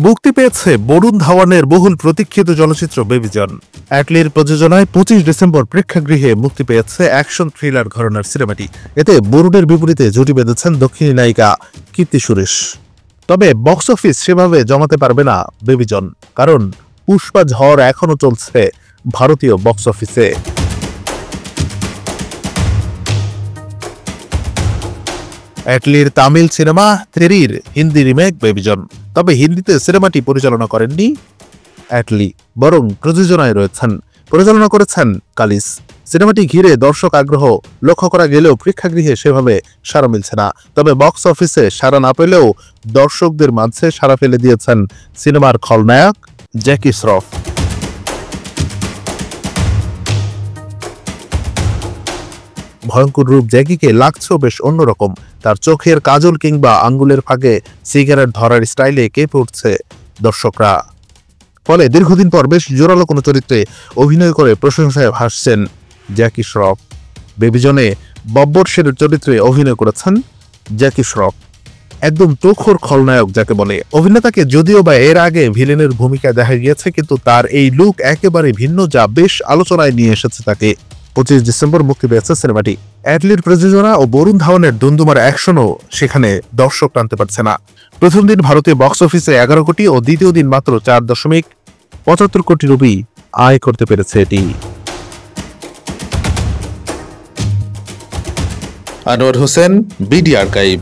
মুক্তি পেয়েছে বরুণ ধাওয়ানের বহুল প্রতীক্ষিত চলচ্চিত্র বেবিজন। অ্যাটলির প্রযোজনায় 25 ডিসেম্বর প্রেক্ষাগৃহে মুক্তি পেয়েছে অ্যাকশন থ্রিলার ঘরানার সিনেমাটি। এতে বরুণের বিপরীতে জুটি বেঁধেছেন দক্ষিণী নায়িকা কীর্তি সুরেশ। তবে বক্স অফিস সেভাবে জমাতে পারবে না বেবিজন, কারণ পুষ্পা ঝড় এখনো চলছে ভারতীয় বক্স অফিসে। অ্যাটলির তামিল সিনেমা থেরির হিন্দি রিমেক বেবিজন। তবে হিন্দিতে সিনেমাটি পরিচালনা করেননি অ্যাটলি, বরং প্রযোজনায় রয়েছেন। পরিচালনা করেছেন কালিস। সিনেমাটি ঘিরে দর্শক আগ্রহ লক্ষ্য করা গেলেও প্রেক্ষাগৃহে সেভাবে সাড়া মিলছে না। তবে বক্স অফিসে সাড়া না পেলেও দর্শকদের মাঝে সাড়া ফেলে দিয়েছেন সিনেমার খলনায়ক জ্যাকি শ্রফ। ভয়ঙ্কর রূপ জ্যাকিকে লাগছেও বেশ অন্যরকম। তার চোখের কাজল কিংবা আঙ্গুলের ফাঁকে সিগারেট ধরার স্টাইলে কেঁপে উঠছে দর্শকরা। ফলে দীর্ঘদিন পর বেশ জোরালো কোনো চরিত্রে অভিনয় করে প্রশংসায় ভাসছেন জ্যাকি শ্রফ। বেবিজনে বব্বর শেরের চরিত্রে অভিনয় করেছেন জ্যাকি শ্রফ, একদম তুখোর খলনায়ক যাকে বলে। অভিনেতাকে যদিও বা এর আগে ভিলেনের ভূমিকায় দেখা গিয়েছে, কিন্তু তার এই লুক একেবারে ভিন্ন, যা বেশ আলোচনায় নিয়ে এসেছে তাকে। 25 ডিসেম্বর মুক্তি পেয়েছে সিনেমাটি। অ্যাটলির প্রযোজনা ও বরুণ ধাওয়ানের দুন্দুমার অ্যাকশনও সেখানে দর্শক টানতে পারছে না। প্রথম দিন ভারতীয় বক্স অফিসে 11 কোটি ও দ্বিতীয় দিন মাত্র 4.75 কোটি রুপি আয় করতে পেরেছে এটি। Anwar Hossain, BD archive.